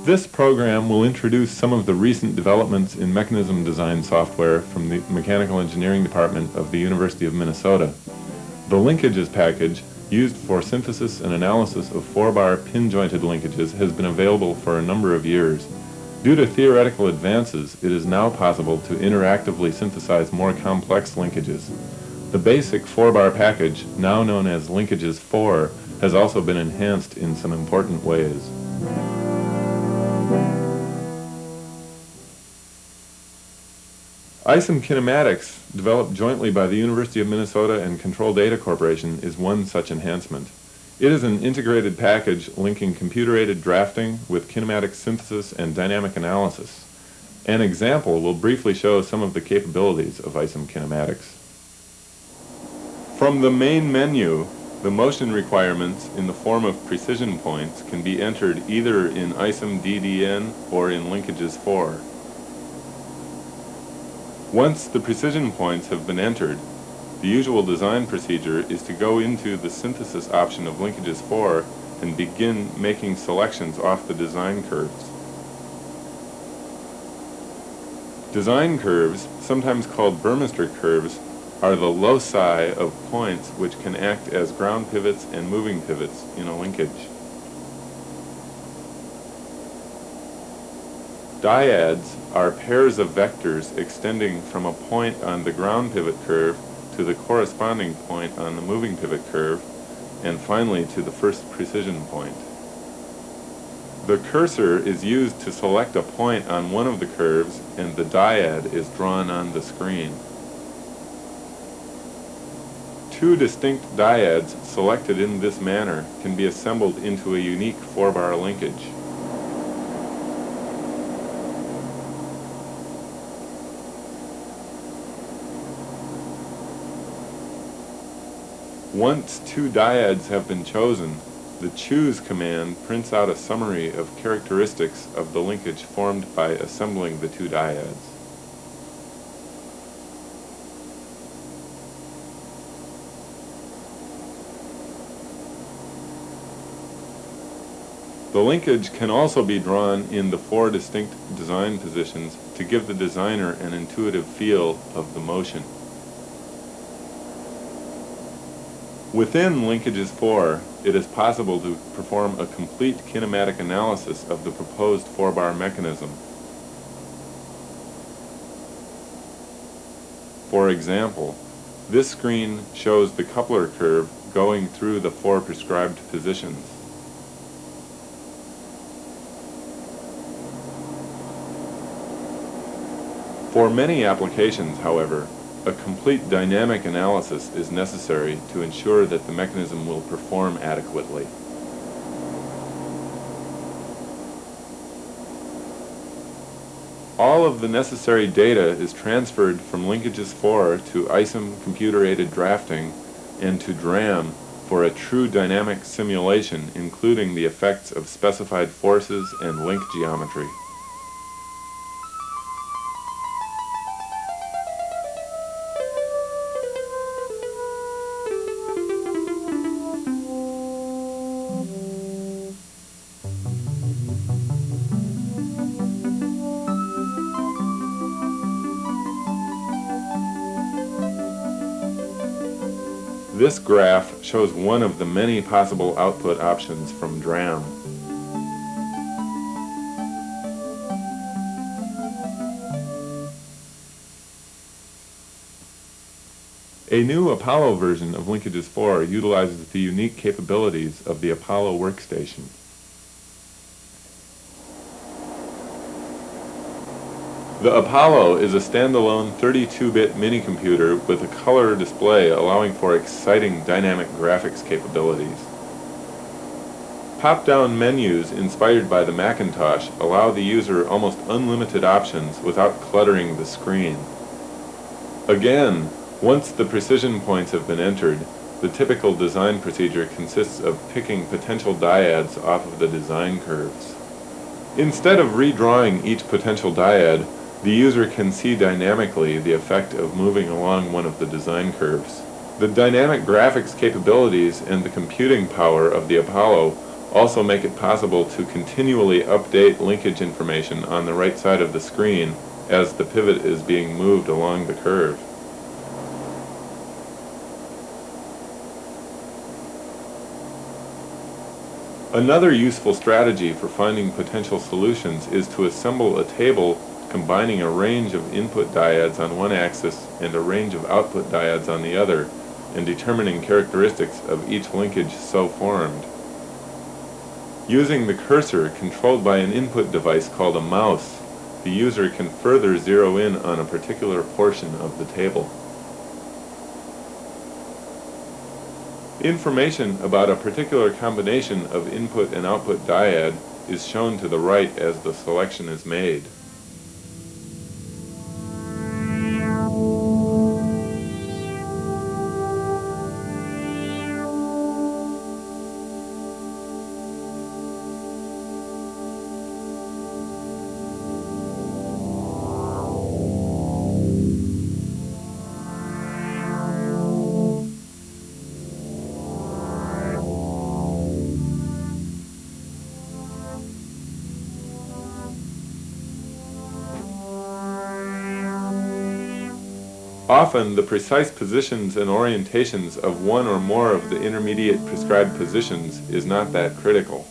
This program will introduce some of the recent developments in mechanism design software from the Mechanical Engineering Department of the University of Minnesota. The linkages package, used for synthesis and analysis of 4-bar pin-jointed linkages, has been available for a number of years. Due to theoretical advances, it is now possible to interactively synthesize more complex linkages. The basic 4-bar package, now known as LINCAGES 4, has also been enhanced in some important ways. ISOM kinematics, developed jointly by the University of Minnesota and Control Data Corporation, is one such enhancement. It is an integrated package linking computer-aided drafting with kinematic synthesis and dynamic analysis. An example will briefly show some of the capabilities of ISOM kinematics. From the main menu, the motion requirements in the form of precision points can be entered either in ISOM DDN or in LINCAGES 4. Once the precision points have been entered, the usual design procedure is to go into the synthesis option of LINCAGES 4 and begin making selections off the design curves. Design curves, sometimes called Burmester curves, are the loci of points which can act as ground pivots and moving pivots in a linkage. Dyads are pairs of vectors extending from a point on the ground pivot curve to the corresponding point on the moving pivot curve, and finally to the first precision point. The cursor is used to select a point on one of the curves, and the dyad is drawn on the screen. Two distinct dyads selected in this manner can be assembled into a unique 4-bar linkage. Once two dyads have been chosen, the choose command prints out a summary of characteristics of the linkage formed by assembling the two dyads. The linkage can also be drawn in the 4 distinct design positions to give the designer an intuitive feel of the motion. Within LINCAGES 4, it is possible to perform a complete kinematic analysis of the proposed 4-bar mechanism. For example, this screen shows the coupler curve going through the 4 prescribed positions. For many applications, however, a complete dynamic analysis is necessary to ensure that the mechanism will perform adequately. All of the necessary data is transferred from LINCAGES 4 to ISOM computer-aided drafting and to DRAM for a true dynamic simulation, including the effects of specified forces and link geometry. This graph shows one of the many possible output options from DRAM. A new Apollo version of LINCAGES 4 utilizes the unique capabilities of the Apollo workstation. The Apollo is a standalone 32-bit minicomputer with a color display allowing for exciting dynamic graphics capabilities. Pop-down menus inspired by the Macintosh allow the user almost unlimited options without cluttering the screen. Again, once the precision points have been entered, the typical design procedure consists of picking potential dyads off of the design curves. Instead of redrawing each potential dyad, the user can see dynamically the effect of moving along one of the design curves. The dynamic graphics capabilities and the computing power of the Apollo also make it possible to continually update linkage information on the right side of the screen as the pivot is being moved along the curve. Another useful strategy for finding potential solutions is to assemble a table combining a range of input diodes on one axis and a range of output diodes on the other, and determining characteristics of each linkage so formed. Using the cursor controlled by an input device called a mouse, the user can further zero in on a particular portion of the table. Information about a particular combination of input and output diode is shown to the right as the selection is made. Often, the precise positions and orientations of one or more of the intermediate prescribed positions is not that critical.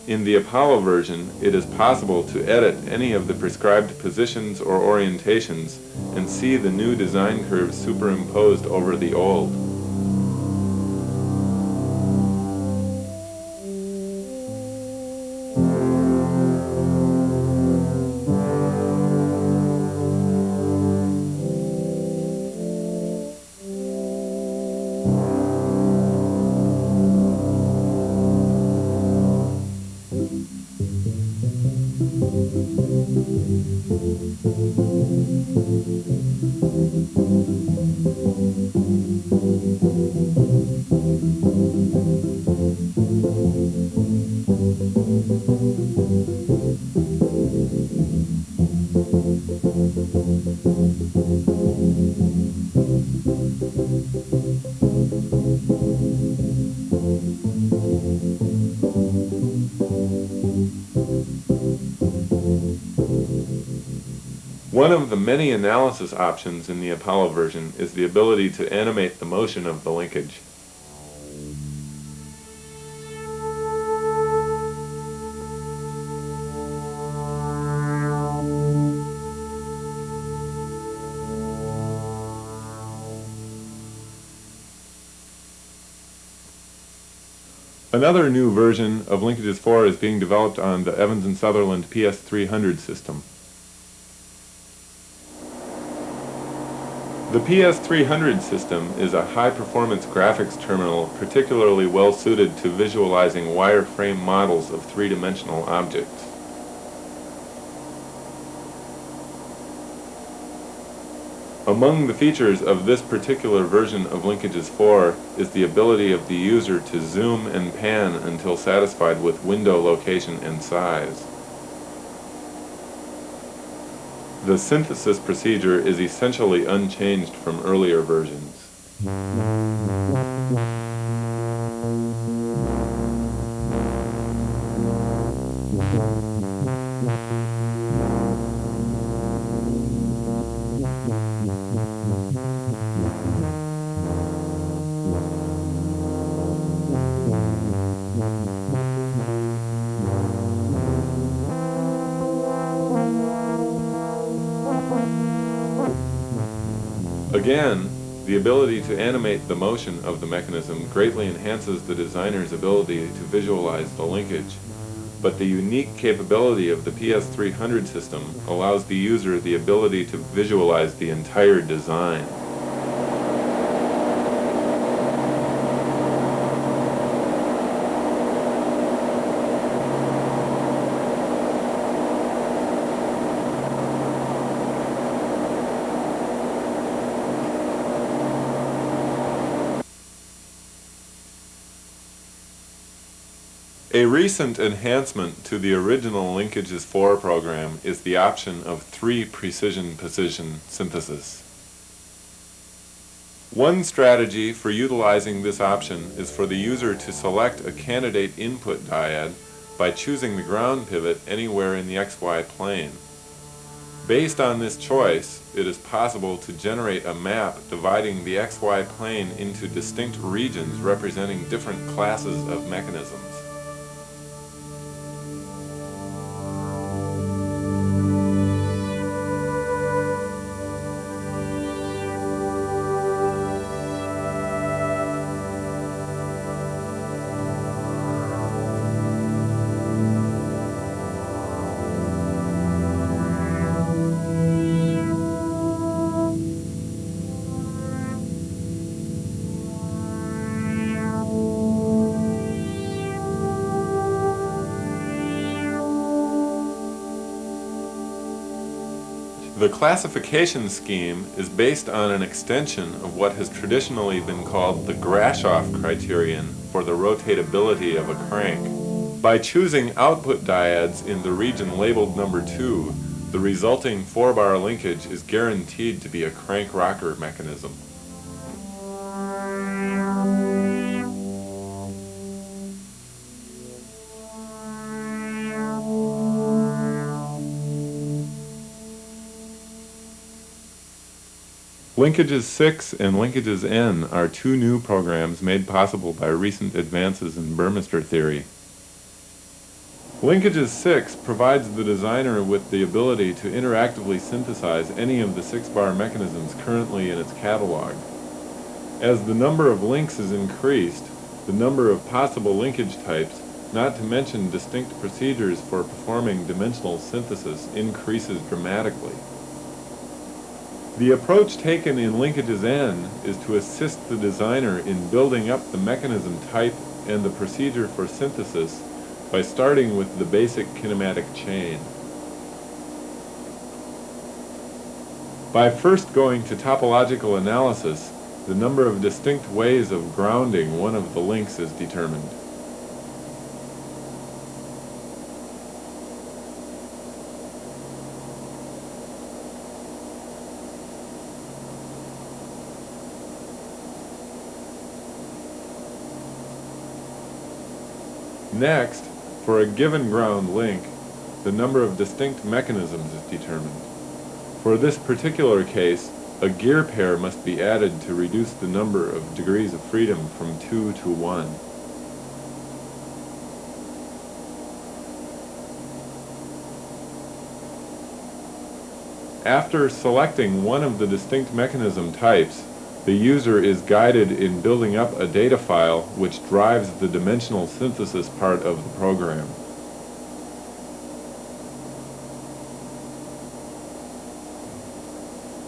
In the Apollo version, it is possible to edit any of the prescribed positions or orientations and see the new design curves superimposed over the old. One of the many analysis options in the Apollo version is the ability to animate the motion of the linkage. Another new version of Linkages 4 is being developed on the Evans and Sutherland PS300 system. The PS300 system is a high-performance graphics terminal particularly well suited to visualizing wireframe models of three-dimensional objects. Among the features of this particular version of Linkages 4 is the ability of the user to zoom and pan until satisfied with window location and size. The synthesis procedure is essentially unchanged from earlier versions. Again, the ability to animate the motion of the mechanism greatly enhances the designer's ability to visualize the linkage, but the unique capability of the PS300 system allows the user the ability to visualize the entire design. A recent enhancement to the original Linkages 4 program is the option of 3 precision position synthesis. One strategy for utilizing this option is for the user to select a candidate input dyad by choosing the ground pivot anywhere in the XY plane. Based on this choice, it is possible to generate a map dividing the XY plane into distinct regions representing different classes of mechanisms. The classification scheme is based on an extension of what has traditionally been called the Grashof criterion for the rotatability of a crank. By choosing output dyads in the region labeled number 2, the resulting 4-bar linkage is guaranteed to be a crank rocker mechanism. Linkages 6 and Linkages N are two new programs made possible by recent advances in Burmister theory. Linkages 6 provides the designer with the ability to interactively synthesize any of the 6-bar mechanisms currently in its catalog. As the number of links is increased, the number of possible linkage types, not to mention distinct procedures for performing dimensional synthesis, increases dramatically. The approach taken in Linkages N is to assist the designer in building up the mechanism type and the procedure for synthesis by starting with the basic kinematic chain. By first going to topological analysis, the number of distinct ways of grounding one of the links is determined. Next, for a given ground link, the number of distinct mechanisms is determined. For this particular case, a gear pair must be added to reduce the number of degrees of freedom from 2 to 1. After selecting one of the distinct mechanism types, the user is guided in building up a data file which drives the dimensional synthesis part of the program.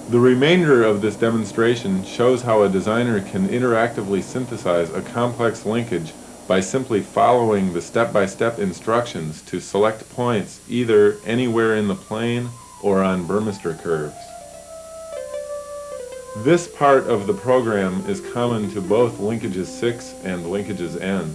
The remainder of this demonstration shows how a designer can interactively synthesize a complex linkage by simply following the step-by-step instructions to select points either anywhere in the plane or on Burmister curves. This part of the program is common to both Linkages 6 and Linkages N.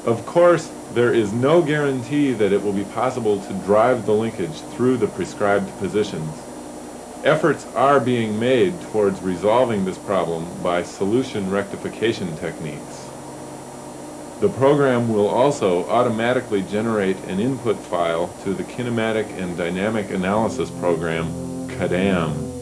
Of course, there is no guarantee that it will be possible to drive the linkage through the prescribed positions. Efforts are being made towards resolving this problem by solution rectification techniques. The program will also automatically generate an input file to the Kinematic and Dynamic Analysis program, CADAM.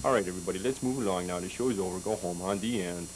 Alright everybody, let's move along now. The show is over. Go home, huh? The end.